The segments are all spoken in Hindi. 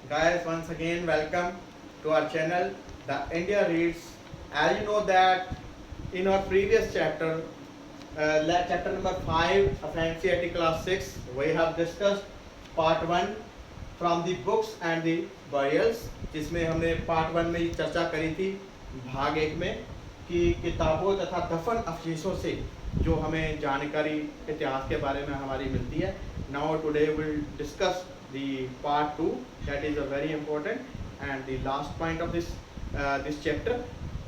Guys, once again, welcome to our channel, The India Reads. As you know that in our previous chapter, chapter number 5 of NCERT class 6, we have discussed part 1 from the books and the burials, जिसमें हमने पार्ट 1 में चर्चा करी थी भाग 1 में कि किताबों तथा दफन अवशेषों से जो हमें जानकारी इतिहास के बारे में हमारी मिलती है. Now today we'll discuss the part 2, that is a very important and the last point of this chapter.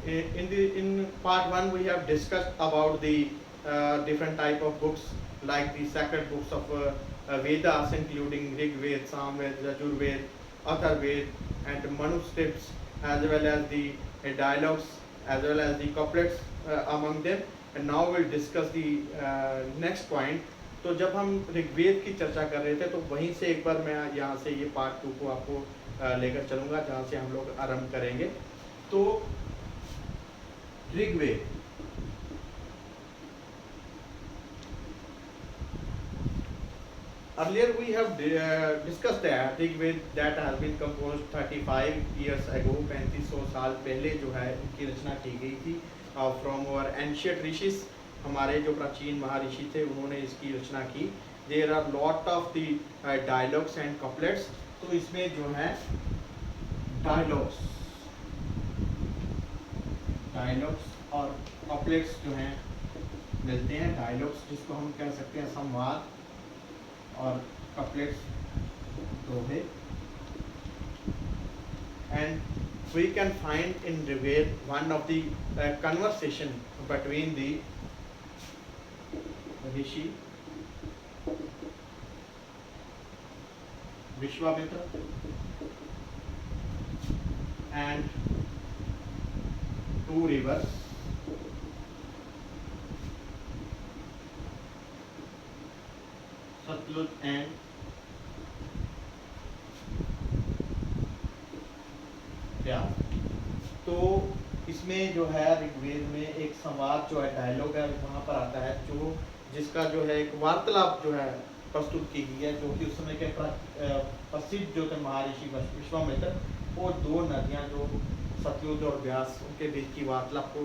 In part 1 we have discussed about the different type of books like the sacred books of Vedas, including Rig Ved, Sam Ved, Yajur Ved, Athar Ved, and manuscripts, as well as the dialogues, as well as the couplets among them. And now we'll discuss the next point. तो जब हम ऋग्वेद की चर्चा कर रहे थे तो वहीं से एक बार मैं यहाँ से ये पार्ट 2 को आपको लेकर चलूँगा जहाँ से हम लोग आरंभ करेंगे. तो Rigveda, earlier we have discussed that Rigveda that has been composed 35 years ago, 3500 साल पहले जो है उनकी रचना की गई थी from our ancient rishis. हमारे जो प्राचीन महर्षि थे उन्होंने इसकी रचना की. There are lot of the dialogues and couplets. तो इसमें जो है डायलॉग्स और कपलेट्स जो हैं मिलते हैं. डायलॉग्स जिसको हम कह सकते हैं संवाद, और कपलेट्स दोहे. And we can find in Rigved one of the conversation between the Rishi Vishwamitra and two rivers, Satluj and व्यास. तो इसमें जो है ऋग्वेद में एक संवाद जो है डायलॉग है वहाँ पर आता है जो जिसका जो है एक वार्तालाप जो है प्रस्तुत की गई है, जो कि उस समय के प्रसिद्ध जो थे महर्षि विश्वामित्र, वो दो नदियाँ जो सतलुज और व्यास उनके बीच की वार्तालाप को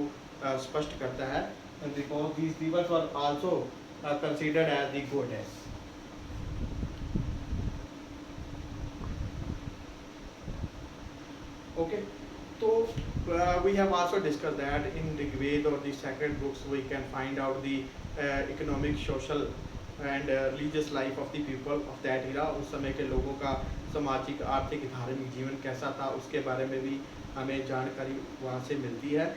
स्पष्ट करता है. Because these rivers were also considered as the goddess. Okay, so we have also discussed that in the Rigved or the sacred books we can find out the economic, social and religious life of the people of that era. उस समय के लोगों का सामाजिक, आर्थिक, धार्मिक जीवन कैसा था उसके बारे में भी हमें जानकारी वहाँ से मिलती है.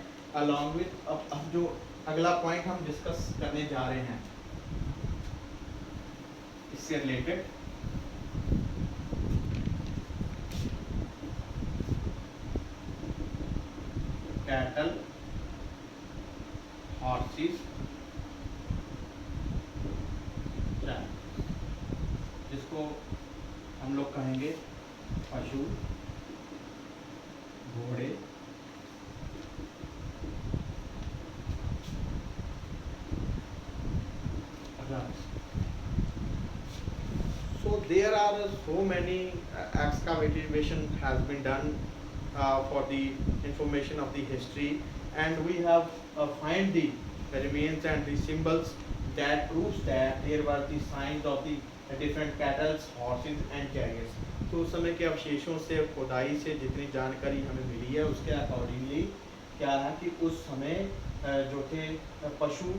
Along with अब जो अगला पॉइंट हम डिस्कस करने जा रहे हैं इससे रिलेटेड, कैटल, हॉर्सेस, जिसको हम लोग कहेंगे पशु, घोड़े, so there are so many excavation has been done for the information of the history, and we have find the remains and the symbols that proves that there were the signs of the different cattle, horses and chariots. तो उस समय के अवशेषों से, खुदाई से जितनी जानकारी हमें मिली है उसके अकॉर्डिंगली क्या है कि उस समय जो थे पशु,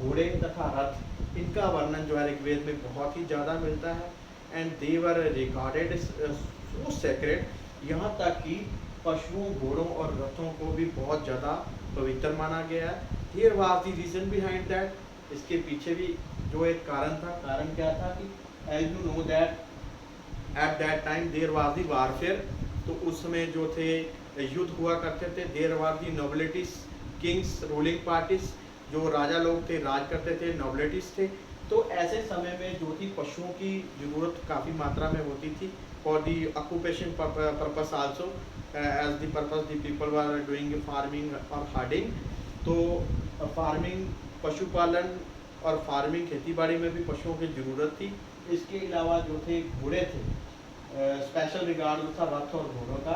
घोड़े तथा रथ, इनका वर्णन जो है ऋग्वेद में बहुत ही ज़्यादा मिलता है. And they were recorded so secret, यहाँ तक कि पशुओं, घोड़ों और रथों को भी बहुत ज़्यादा पवित्र माना गया है. Here was the reason behind that. इसके पीछे भी जो एक कारण था. कारण क्या था कि as you know that at that time there was the warfare. तो उस समय जो थे युद्ध हुआ करते थे. There was the nobilities, kings, ruling parties, जो राजा लोग थे, राज करते थे, नोबिलिटीज थे. तो ऐसे समय में जो थी पशुओं की ज़रूरत काफ़ी मात्रा में होती थी for the occupation purpose also, as the purpose the people were doing farming और हार्डिंग. तो फार्मिंग, पशुपालन और फार्मिंग, खेती बाड़ी में भी पशुओं की ज़रूरत थी. इसके अलावा जो थे घोड़े थे, स्पेशल रिगार्ड था रथ और घोड़ों का।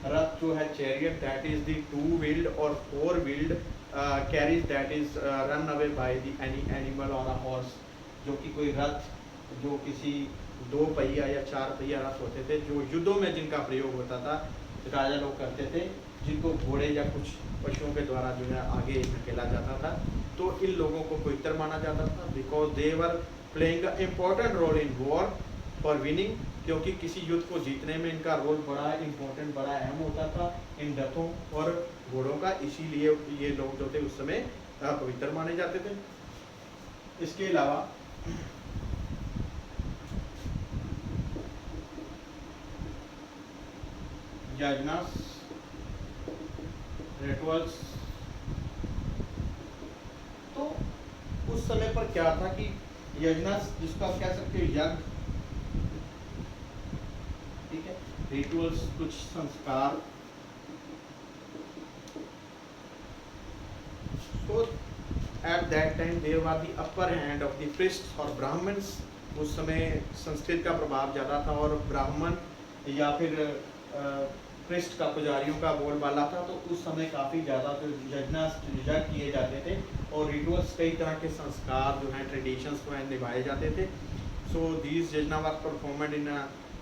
रथ जो है chariot, that is the two wheeled और four wheeled carriage, that is run away by the any animal और अ हॉर्स। जो कि कोई रथ जो किसी दो पहिया या चार पहिया रथ होते थे जो युद्धों में जिनका प्रयोग होता था, राजा लोग करते थे, जिनको घोड़े या कुछ पशुओं के द्वारा जो है आगे धकेला जाता था। तो इन लोगों को पवित्र माना जाता था because they were playing a important role in war for winning, क्योंकि किसी युद्ध को जीतने में इनका रोल बड़ा इम्पोर्टेंट, बड़ा अहम होता था इन रथों और घोड़ों का। इसीलिए ये लोग जो थे उस समय पवित्र माने जाते थे। इसके अलावा यज्ञस, रिचुअल्स, तो उस समय पर क्या था कि यज्ञस, जिसको आप कह सकते हो यज्ञ, ठीक है, रिचुअल्स कुछ संस्कार। So at that time there was the upper hand of the priests और ब्राह्मण्स। उस समय संस्कृत का प्रभाव ज़्यादा था और ब्राह्मण या फिर प्रिस्ट का, पुजारियों का बोलबाला था। तो उस समय काफ़ी ज़्यादा जो यज्ञ किए जाते थे और रिचुअल्स, कई तरह के संस्कार जो हैं, ट्रेडिशंस जो हैं निभाए जाते थे। So these yajna were performed in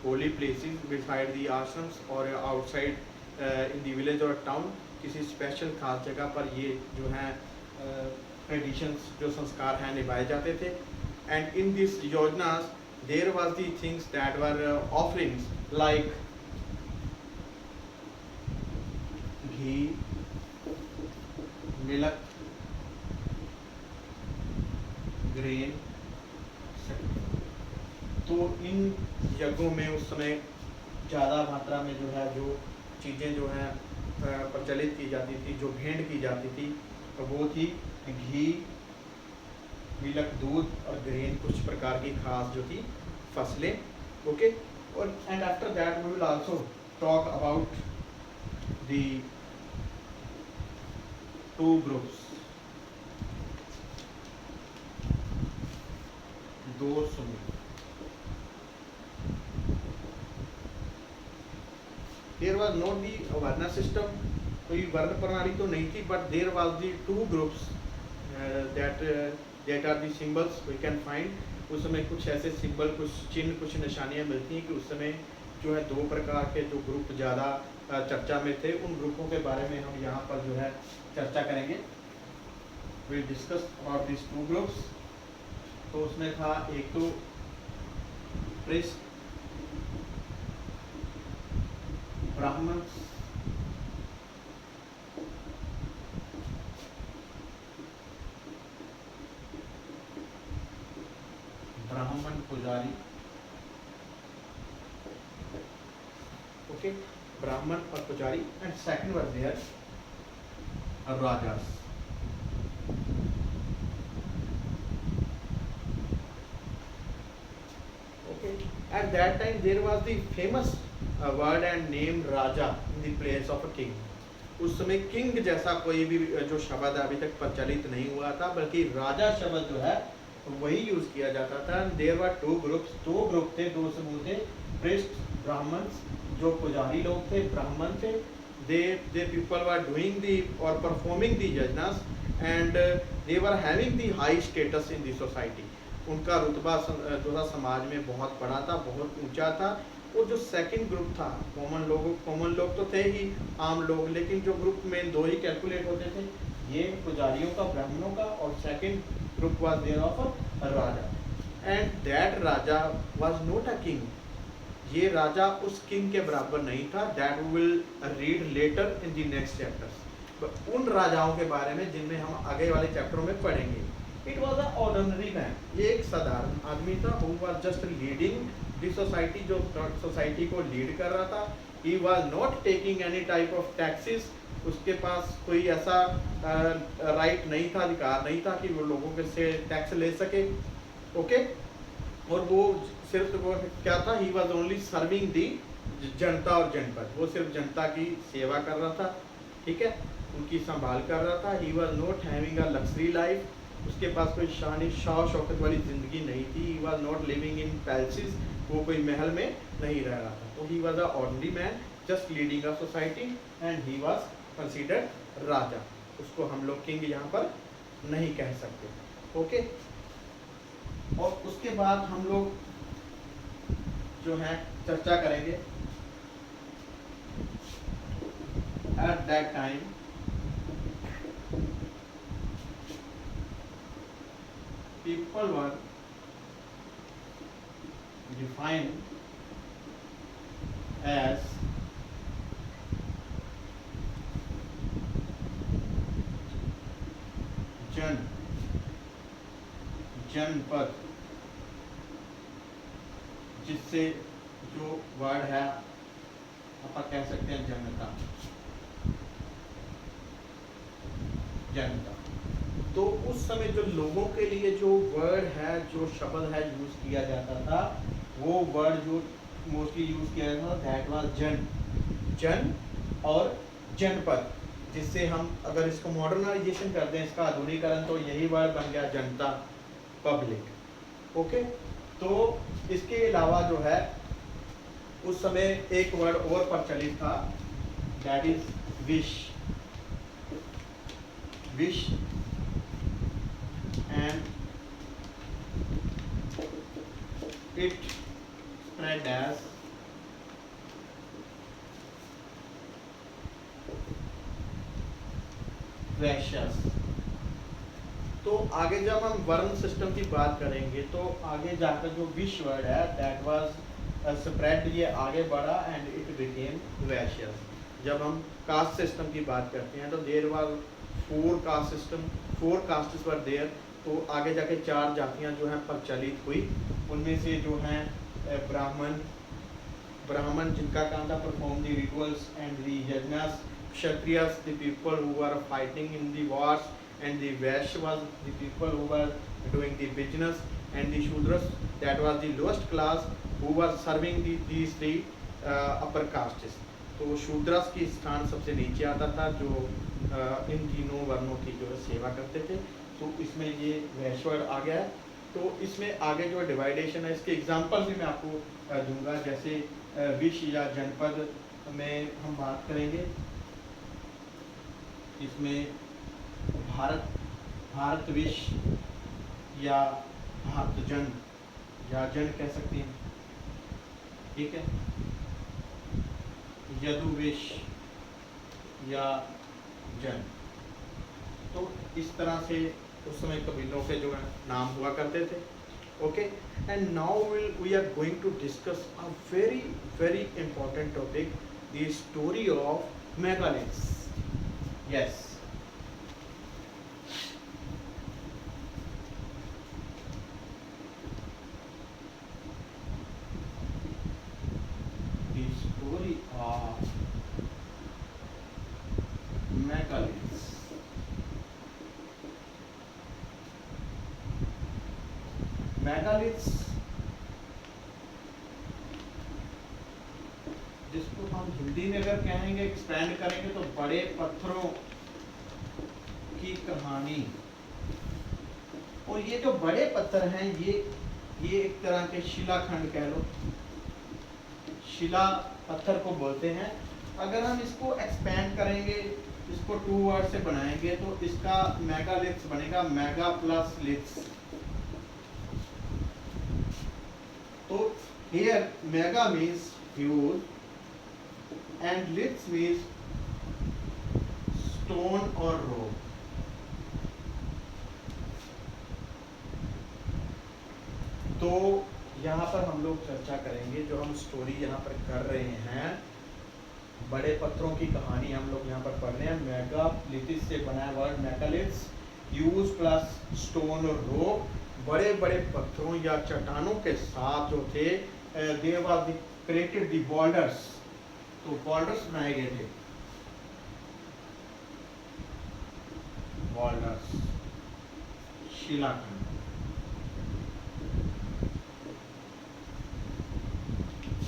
holy places beside the ashrams और आउटसाइड इन दी विलेज और टाउन। किसी स्पेशल खास जगह पर ये जो हैं ट्रेडिशंस, जो संस्कार हैं, निभाए जाते थे। एंड इन दिस योजनास there was the things that were offerings like ghee, milk, grain. तो इन यज्ञों में उस समय ज़्यादा मात्रा में जो है जो चीज़ें जो हैं प्रचलित की जाती थी, जो भेंट की जाती थी, तो वो थी घी, मिल्क, दूध और ग्रेन, कुछ प्रकार की खास जो थी फसलें। ओके, और and after that we will also talk about the two groups, दो समूह। देयर वाज नॉट दी वर्ण सिस्टम, कोई वर्ण प्रणाली तो नहीं थी, but there was the two groups that are the symbols we can find. उस समय कुछ ऐसे सिंबल, कुछ चिन्ह, कुछ निशानियां मिलती हैं कि उस समय जो है दो प्रकार के जो ग्रुप ज़्यादा चर्चा में थे। उन ग्रुपों के बारे में हम यहाँ पर जो है चर्चा करेंगे। Will discuss about this two groups. तो उसमें था एक तो प्रिस्ट, ब्राह्मण, पुजारी। ओके, ब्राह्मण और पुजारी। And second was there rajas. Okay, at that time there was the famous word and name raja in the place of a king। उस समय किंग जैसा कोई भी जो शब्द अभी तक प्रचलित नहीं हुआ था, बल्कि राजा शब्द जो है वही यूज किया जाता था। देयर वर टू ग्रुप्स, दो ग्रुप थे, दो समूह थे, प्रिस्ट, ब्राह्मण, जो पुजारी लोग थे, ब्राह्मण थे। They people were doing the और performing the yajnas and they were having the high status in the society. उनका रुतबा जो था समाज में बहुत बड़ा था, बहुत ऊंचा था। और जो सेकंड ग्रुप था, कॉमन लोग तो थे ही, आम लोग, लेकिन जो ग्रुप में दो ही कैलकुलेट होते थे, ये पुजारियों का, ब्राह्मणों का, और second group was there of a raja. And that raja was not a king. ये राजा उस किंग के बराबर नहीं था। That we will read later in the next chapter. उन राजाओं के बारे में जिनमें हम आगे वाले चैप्टरों में पढ़ेंगे। It was a ordinary man, ये एक साधारण आदमी था। Who was just leading the society, जो सोसाइटी को लीड कर रहा था। He was not taking any type of taxes. उसके पास कोई ऐसा राइट नहीं था, अधिकार नहीं था कि वो लोगों के से टैक्स ले सके। ओके, और वो सिर्फ वो क्या था, ही वाज ओनली सर्विंग दी जनता और जनपद। वो सिर्फ जनता की सेवा कर रहा था, ठीक है, उनकी संभाल कर रहा था। He was not having a luxury life, उसके पास कोई शान शौकत वाली ज़िंदगी नहीं थी। He was not living in palaces, वो कोई महल में नहीं रह रहा था। तो he was a ordinary man just leading a society and he was considered raja. उसको हम लोग किंग यहाँ पर नहीं कह सकते। ओके, और उसके बाद हम लोग जो है चर्चा करेंगे eight that time people were defined as जनपद, जिससे जो वर्ड है आप कह सकते हैं जनता। जनता तो उस समय जो लोगों के लिए जो वर्ड है, जो शब्द है यूज किया जाता था, वो वर्ड जो मोस्टली यूज किया जाता था दैट वाज जन और जनपद, जिससे हम अगर इसको मॉडर्नाइजेशन कर दें, इसका आधुनिकीकरण, तो यही वर्ड बन गया जनता, पब्लिक। ओके, तो इसके अलावा जो है उस समय एक वर्ड और प्रचलित था, that is wish. Wish and it spread as precious। तो आगे जब हम वर्ण सिस्टम की बात करेंगे तो आगे जाकर जो विश वर्ड है दैट वाज स्प्रेड, ये आगे बढ़ा एंड इट बिकेम precious। जब हम कास्ट सिस्टम की बात करते हैं तो there was 4 caste system, 4 castes were there. तो आगे जाके 4 जातियां जो हैं प्रचलित हुई। उनमें से जो हैं ब्राह्मण जिनका काम था perform the rituals and the yajnas, Kshatriyas the people who were fighting in the wars, and the Vaishya was the people who were doing the business, and the Shudras that was the lowest class who were serving these 3 upper castes. तो शूद्रस की स्थान सबसे नीचे आता था, जो इन तीनों वर्णों की जो सेवा करते थे। तो इसमें ये वैश्य आ गया है। तो इसमें आगे जो डिवाइडेशन है, इसके एग्जांपल भी मैं आपको दूंगा। जैसे विश या जनपद में हम बात करेंगे, इसमें भारत विश या भारत जन या जन कह सकते हैं, ठीक है। यदु विश या जन, तो इस तरह से उस समय कबीलों के जो है नाम हुआ करते थे। Okay, and now we are going to discuss a very very important topic, the story of megaliths. Yes, the story of megaliths. Megaliths, जिसको हम हिंदी में अगर कहेंगे, एक्सपेंड करेंगे तो बड़े पत्थरों की कहानी। और ये जो बड़े पत्थर हैं, ये एक तरह के शिलाखंड कह लो, शिला पत्थर को बोलते हैं। अगर हम इसको एक्सपेंड करेंगे, इसको 2 वर्ड से बनाएंगे, तो इसका मेगालिथ्स बनेगा, मेगा प्लस लिथ्स। तो here mega means huge and liths means stone or rock। तो यहाँ पर हम लोग चर्चा करेंगे, जो हम स्टोरी यहाँ पर कर रहे हैं, बड़े पत्थरों की कहानी हम लोग यहाँ पर पढ़ रहे हैं। मेगालिथ्स से बना है word megaliths, huge plus stone और रॉक, बड़े बड़े पत्थरों या चट्टानों के साथ जो थे, there was created the borders. तो बॉर्डर्स बनाए गए थे, बॉर्डर्स, शिलाखंड।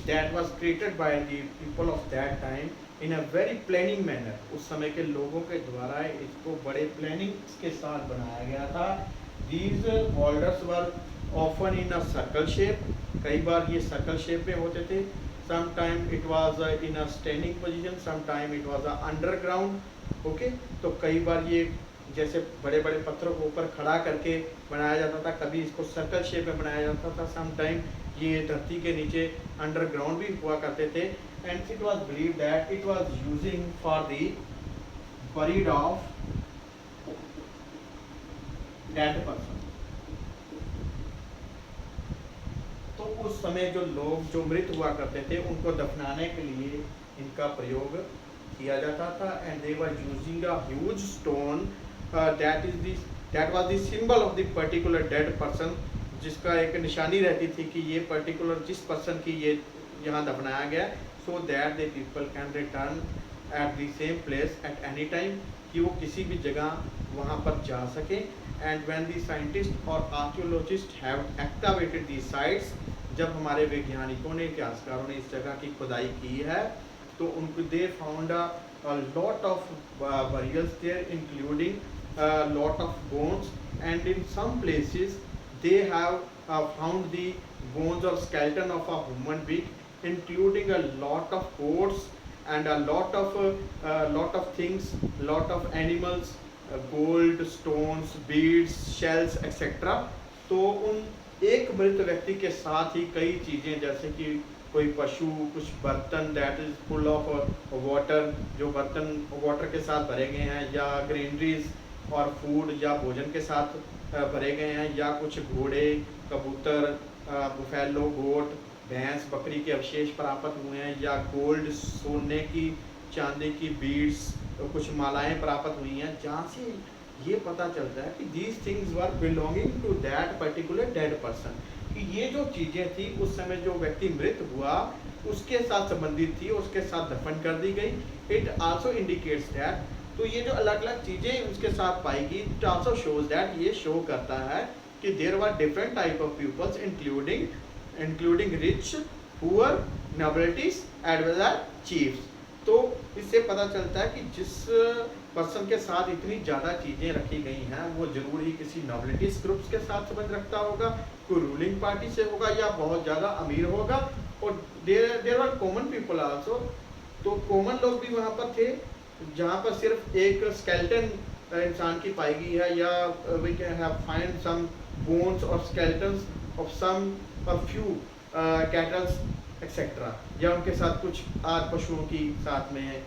That was created by the people of that time in a very planning manner। उस समय के लोगों के द्वारा इसको बड़े प्लानिंग के साथ बनाया गया था। These boulders were often in a circle shape. कई बार ये सर्कल शेप में होते थे. Sometime it was in a standing position, sometime it was underground. Okay, तो कई बार ये जैसे बड़े बड़े पत्थरों को ऊपर खड़ा करके बनाया जाता था, कभी इसको सर्कल शेप में बनाया जाता था. समटाइम ये धरती के नीचे अंडरग्राउंड भी हुआ करते थे. And it was believe that it was using for the buried of dead person. तो उस समय जो लोग जो मृत हुआ करते थे उनको दफनाने के लिए इनका प्रयोग किया जाता था. And they were using a huge stone that was the symbol of the particular dead person, जिसका एक निशानी रहती थी कि ये पर्टिकुलर जिस पर्सन की ये यहाँ दफनाया गया, so that the people can return at the same place at any time, कि वो किसी भी जगह वहाँ पर जा सके. And when the scientists or archaeologists have excavated these sites, जब हमारे वैज्ञानिकों ने इतिहासकारों ने इस जगह की खुदाई की है, तो उनको they found a lot of burials there, including a lot of bones, and in some places they have found the bones or skeleton of a human being, including a lot of coats and a lot of things, lot of animals, gold, stones, beads, shells, etc. तो उन एक मृत व्यक्ति के साथ ही कई चीज़ें जैसे कि कोई पशु, कुछ बर्तन that is full of water, जो बर्तन वाटर के साथ भरे गए हैं, या ग्रीनरीज और फूड या भोजन के साथ भरे गए हैं, या कुछ घोड़े, कबूतर, बुफेलो, गोट, भैंस, बकरी के अवशेष प्राप्त हुए हैं, या गोल्ड, सोने की, चांदी की बीड्स, कुछ मालाएं प्राप्त हुई हैं, जहाँ से ये पता चलता है कि these things were belonging to that particular dead person, कि ये जो चीज़ें थी उस समय जो व्यक्ति मृत हुआ उसके साथ संबंधित थी, उसके साथ दफन कर दी गई. इट आल्सो इंडिकेट्स दैट, तो ये जो अलग अलग चीज़ें उसके साथ पाएगी, इट आल्सो शोज दैट, ये शो करता है कि there were different type of peoples including rich, poor, nobilities as well as chiefs. तो इससे पता चलता है कि जिस पर्सन के साथ इतनी ज़्यादा चीज़ें रखी गई हैं वो जरूर ही किसी नोबिलिटीज ग्रुप्स के साथ संबंध रखता होगा, कोई रूलिंग पार्टी से होगा, या बहुत ज़्यादा अमीर होगा. और there are common people also, तो कॉमन लोग भी वहाँ पर थे, जहाँ पर सिर्फ एक स्केलेटन इंसान की पाई गई है, या we can have find some bones और स्केलेटन्स ऑफ सम और फ्यू कैटल्स एक्सेट्रा, या उनके साथ कुछ आद पशुओं की साथ में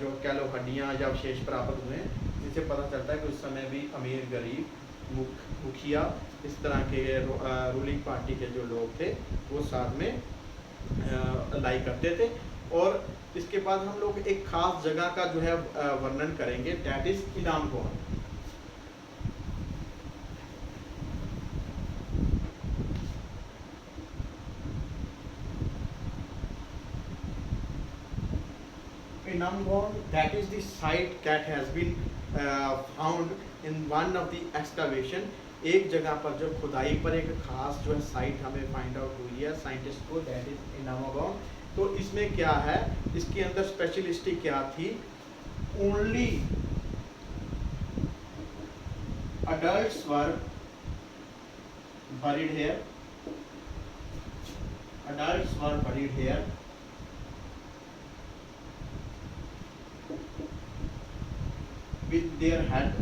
जो कह लो हड्डियाँ या अवशेष प्राप्त हुए हैं, जिससे पता चलता है कि उस समय भी अमीर, गरीब, मुखिया, इस तरह के रूलिंग पार्टी के जो लोग थे वो साथ में लाई करते थे. और इसके बाद हम लोग एक खास जगह का जो है वर्णन करेंगे, that is Inamgaon. Inamgone, that is the site that has been found in one of the excavation. एक जगह पर जो खुदाई पर एक खास जो है साइट हमें फाइंड आउट हुई है साइंटिस्ट को, दैट इज इनामगोन. तो इसमें क्या है, इसके अंदर स्पेशलिस्टी क्या थी, only adults were buried here, adults were buried here, with their head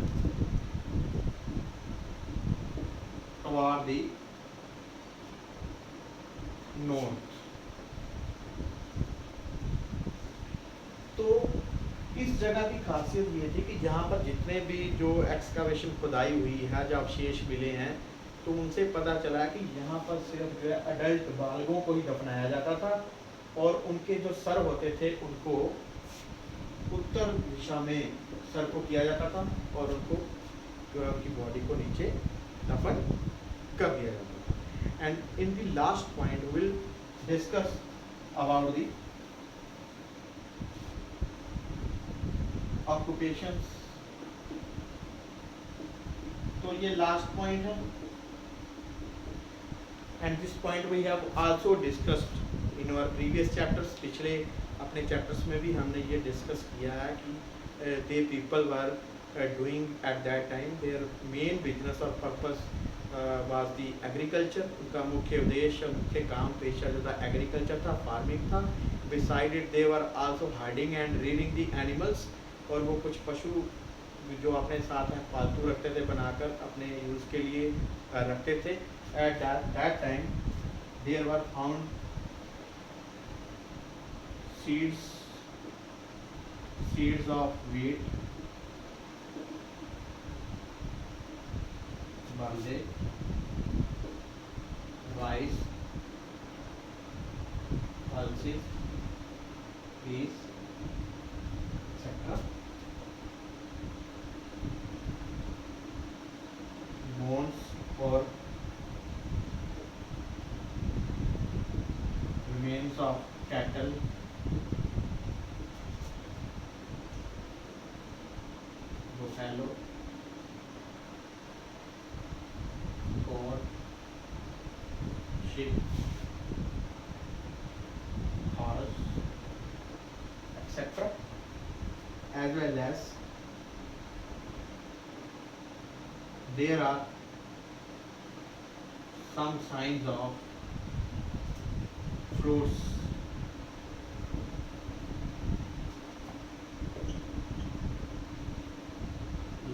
toward the north. तो इस जगह की खासियत ये थी कि जहाँ पर जितने भी जो एक्सकावेशन खुदाई हुई है, जो अवशेष मिले हैं, तो उनसे पता चला कि यहाँ पर सिर्फ जो है अडल्ट बालगों को ही दफनाया जाता था, और उनके जो सर होते थे उनको उत्तर दिशा में सर को किया जाता था, और उनको उनकी बॉडी को नीचे दफन कर दिया जाता था. And in the last point will discuss about the occupations. तो ये लास्ट पॉइंट है, and this point we have also discussed in our previous chapters. पिछले अपने चैप्टर्स में भी हमने ये डिस्कस किया है कि they people were doing at that time. Their main business or purpose was the agriculture. उनका मुख्य उद्देश्य, मुख्य काम पेशा जो था एग्रीकल्चर था, फार्मिंग था. Beside it they were also herding and rearing the animals. और वो कुछ पशु जो अपने साथ हैं पालतू रखते थे, बनाकर अपने यूज़ के लिए रखते थे. At that time there were found seeds of wheat, barley, rice, pulses, peas, etc. Bones or remains of cattle, buffalo, goat, sheep, horse, etc. As well as there are some signs of fruits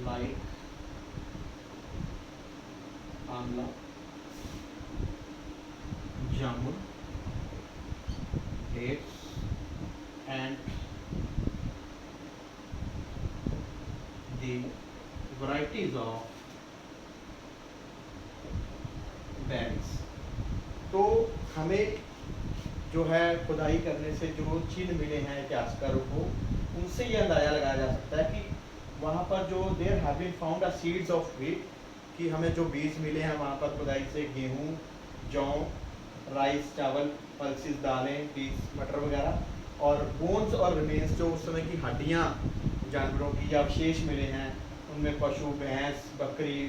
like amla, jamun, dates, and the varieties of berries. तो हमें जो है खुदाई करने से जो चिन्ह मिले हैं इतिहासकारों को, उनसे ये अंदाज़ा लगाया जा सकता है कि वहाँ पर जो there have been found a seeds of wheat, कि हमें जो बीज मिले हैं वहाँ पर खुदाई से गेहूँ, जौ, राइस चावल, पल्सेस दालें, बीज मटर वगैरह, और बोन्स और रिमेन्स जो उस समय की हड्डियाँ जानवरों की या अवशेष मिले हैं, उनमें पशु, भैंस, बकरी,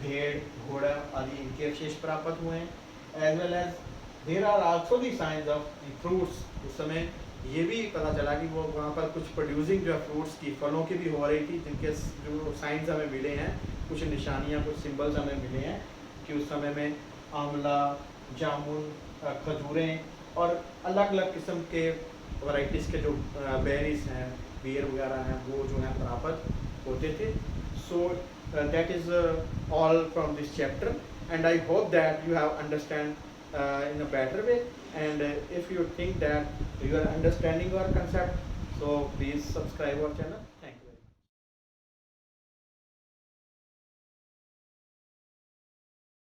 भेड़, घोड़ा आदि इनके अवशेष प्राप्त हुए हैं. As well as there are also the science of the fruits. उस समय ये भी पता चला कि वो वहाँ पर कुछ प्रोड्यूसिंग जो है फ्रूट्स की, फलों की भी हो रही थी, जिनके जो साइंस हमें मिले हैं, कुछ निशानियाँ, कुछ सिंबल्स हमें मिले हैं कि उस समय में आंवला, जामुन, खजूरें और अलग अलग किस्म के वैराइटीज़ के जो बेरीज हैं, बेर वगैरह हैं, वो जो है प्राप्त होते थे. सो that is all from this chapter, and I hope that you have understand in a better way, and if you think that you are understanding our concept, so please subscribe our channel.